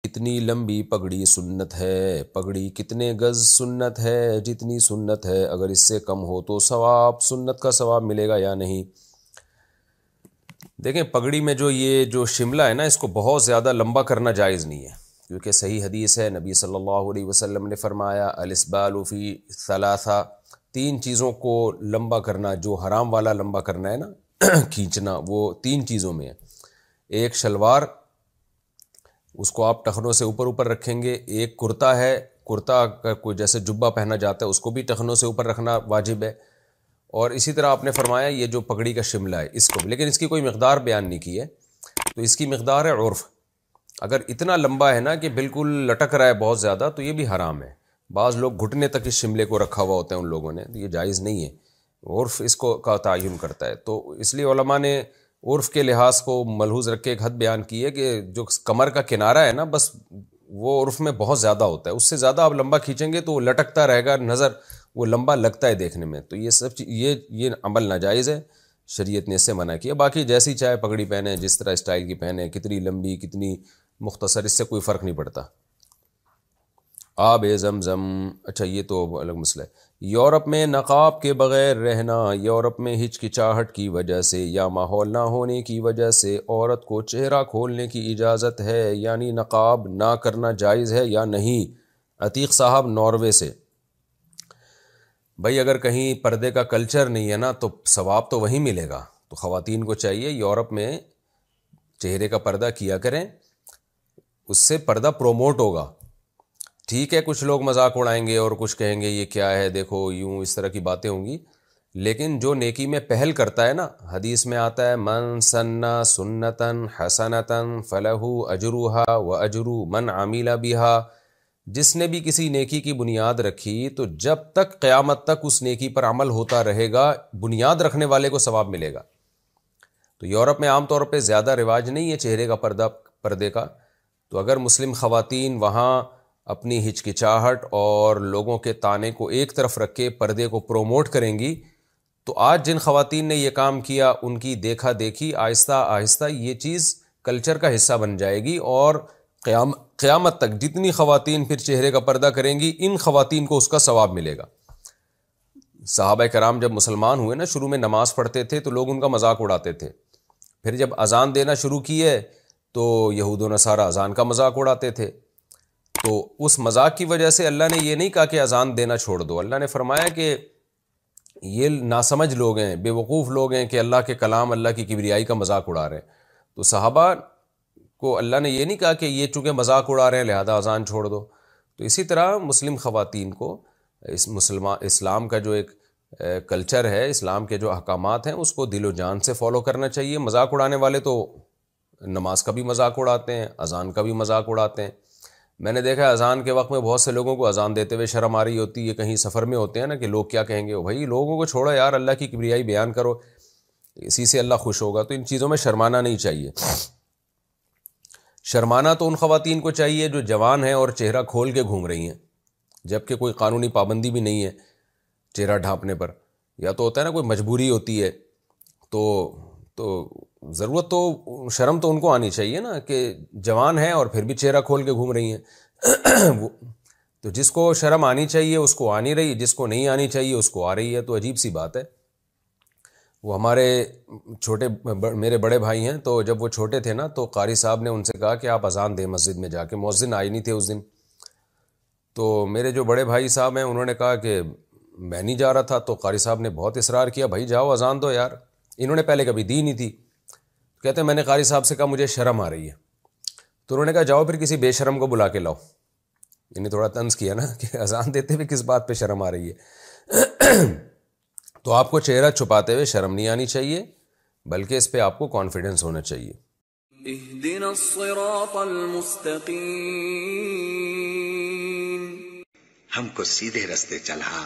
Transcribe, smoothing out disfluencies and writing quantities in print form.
کتنی لمبی پگڑی سنت ہے، پگڑی کتنے گز سنت ہے، جتنی سنت ہے، اگر اس سے کم ہو تو ثواب، سنت کا ثواب ملے گا یا نہیں؟ دیکھیں پگڑی میں یہ جو شملہ ہے نا، اس کو بہت زیادہ لمبا کرنا جائز نہیں ہے، کیونکہ صحیح حدیث ہے، نبی صلی اللہ علیہ وسلم نے فرمایا الاسبال فی ثلاثہ، تین چیزوں کو لمبا کرنا، جو حرام والا لمبا کرنا ہے نا کھینچنا، وہ تین چیزوں میں ہے۔ ایک شلوار، اس کو آپ ٹخنوں سے اوپر اوپر رکھیں گے، ایک کرتا ہے، کرتا کا کوئی جیسے جبہ پہنا جاتا ہے اس کو بھی ٹخنوں سے اوپر رکھنا واجب ہے، اور اسی طرح آپ نے فرمایا یہ جو پگڑی کا شملہ ہے اس کو بھی، لیکن اس کی کوئی مقدار بیان نہیں کی ہے، تو اس کی مقدار ہے عرف، اگر اتنا لمبا ہے نا کہ بالکل لٹک رہا ہے بہت زیادہ تو یہ بھی حرام ہے۔ بعض لوگ گھٹنے تک اس شملے کو رکھا ہوا ہوتا ہے ان لوگوں نے، تو یہ جائز نہیں ہے، عرف اس کو کا تعین کرتا ہے، تو اس لیے علماء نے عرف کے لحاظ کو ملحوظ رکھ کے ایک حد بیان کی ہے کہ جو کمر کا کنارہ ہے نا بس وہ عرف میں بہت زیادہ ہوتا ہے، اس سے زیادہ آپ لمبا کھینچیں گے تو وہ لٹکتا رہے گا، نظر وہ لمبا لگتا ہے دیکھنے میں، تو یہ سب یہ عمل ناجائز ہے، شریعت نے اس سے منع کیا۔ باقی جیسی چاہے پگڑی پہنے، جس طرح اسٹائل کی پہنے، کتنی لمبی کتنی مختصر، اس سے کوئی فرق نہیں پڑتا۔ آب زمزم، اچھا یہ تو الگ مسئلہ ہے۔ یورپ میں نقاب کے بغیر رہنا، یورپ میں ہچکچاہٹ کی وجہ سے یا ماحول نہ ہونے کی وجہ سے عورت کو چہرہ کھولنے کی اجازت ہے، یعنی نقاب نہ کرنا جائز ہے یا نہیں؟ عتیق صاحب ناروے سے۔ بھائی اگر کہیں پردے کا کلچر نہیں ہے نا تو ثواب تو وہیں ملے گا، تو خواتین کو چاہیے یورپ میں چہرے کا پردہ کیا کریں، اس سے پردہ پروموٹ ہوگا۔ ٹھیک ہے کچھ لوگ مذاق اڑائیں گے اور کچھ کہیں گے یہ کیا ہے، دیکھو یوں، اس طرح کی باتیں ہوں گی، لیکن جو نیکی میں پہل کرتا ہے نا، حدیث میں آتا ہے من سن سنتن حسنتن فلہ اجرها واجر من عمل بها، جس نے بھی کسی نیکی کی بنیاد رکھی تو جب تک قیامت تک اس نیکی پر عمل ہوتا رہے گا، بنیاد رکھنے والے کو ثواب ملے گا۔ تو یورپ میں عام طور پہ زیادہ رواج نہیں ہے چہرے کا پردے کا، تو اگر مسلم خواتین وہاں اپنی ہچکچاہٹ اور لوگوں کے طعنے کو ایک طرف رکھ کے پردے کو پروموٹ کریں گی، تو آج جن خواتین نے یہ کام کیا ان کی دیکھا دیکھی آہستہ آہستہ یہ چیز کلچر کا حصہ بن جائے گی، اور قیامت تک جتنی خواتین پھر چہرے کا پردہ کریں گی ان خواتین کو اس کا ثواب ملے گا۔ صحابہ کرام جب مسلمان ہوئے نا، شروع میں نماز پڑھتے تھے تو لوگ ان کا مذاق اڑاتے تھے، پھر جب اذان دینا شروع کیے تو یہود و نصارہ اذان کا مذاق اڑاتے تھے، تو اس مذاق کی وجہ سے اللہ نے یہ نہیں کہا کہ اذان دینا چھوڑ دو، اللہ نے فرمایا کہ یہ ناسمجھ لوگ ہیں، بے وقوف لوگ ہیں کہ اللہ کے کلام، اللہ کی کبریائی کا مذاق اڑا رہے ہیں، تو صحابہ کو اللہ نے یہ نہیں کہا کہ یہ چونکہ مذاق اڑا رہے ہیں لہذا اذان چھوڑ دو۔ تو اسی طرح مسلم خواتین کو اسلام کا جو ایک کلچر ہے، اسلام کے جو احکامات ہیں، اس کو دل و جان سے فالو کرنا چاہیے۔ مذاق اڑانے والے تو نماز کا بھی مذاق اڑاتے ہیں، اذان کا بھی مذاق اڑاتے ہیں۔ میں نے دیکھا اذان کے وقت میں بہت سے لوگوں کو اذان دیتے ہوئے شرم آ رہی ہوتی ہے، کہیں سفر میں ہوتے ہیں نا کہ لوگ کیا کہیں گے، بھائی لوگوں کو چھوڑو یار، اللہ کی کبریائی بیان کرو، اسی سے اللہ خوش ہوگا، تو ان چیزوں میں شرمانا نہیں چاہیے۔ شرمانا تو ان خواتین کو چاہیے جو جوان ہیں اور چہرہ کھول کے گھوم رہی ہیں، جبکہ کوئی قانونی پابندی بھی نہیں ہے چہرہ ڈھانپنے پر، یا تو ہوتا ہے نا کوئی مجبوری ہوتی ہے، تو ضرورت تو شرم تو ان کو آنی چاہیے نا کہ جوان ہیں اور پھر بھی چہرہ کھول کے گھوم رہی ہیں تو جس کو شرم آنی چاہیے اس کو آنی رہی، جس کو نہیں آنی چاہیے اس کو آ رہی ہے، تو عجیب سی بات ہے۔ وہ ہمارے میرے بڑے بھائی ہیں، تو جب وہ چھوٹے تھے نا تو قاری صاحب نے ان سے کہا کہ آپ اذان دیں مسجد میں جا کے، مؤذن آئے نہیں تھے اس دن، تو میرے جو بڑے بھائی صاحب ہیں انہوں نے کہا کہ میں نہیں جا رہا تھا، تو قاری صاحب نے بہت اصرار کیا، بھائی جاؤ اذان دو یار، انہوں نے پہلے کبھی دی نہیں تھی، کہتے ہیں میں نے قاری صاحب سے کہا مجھے شرم آ رہی ہے، تو انہوں نے کہا جاؤ پھر کسی بے شرم کو بلا کے لاؤ، انہیں تھوڑا طنز کیا نا کہ اذان دیتے ہوئے کس بات پہ شرم آ رہی ہے تو آپ کو چہرہ چھپاتے ہوئے شرم نہیں آنی چاہیے، بلکہ اس پہ آپ کو کانفیڈنس ہونا چاہیے۔ اهدنا الصراط المستقیم، ہم کو سیدھے رستے چلا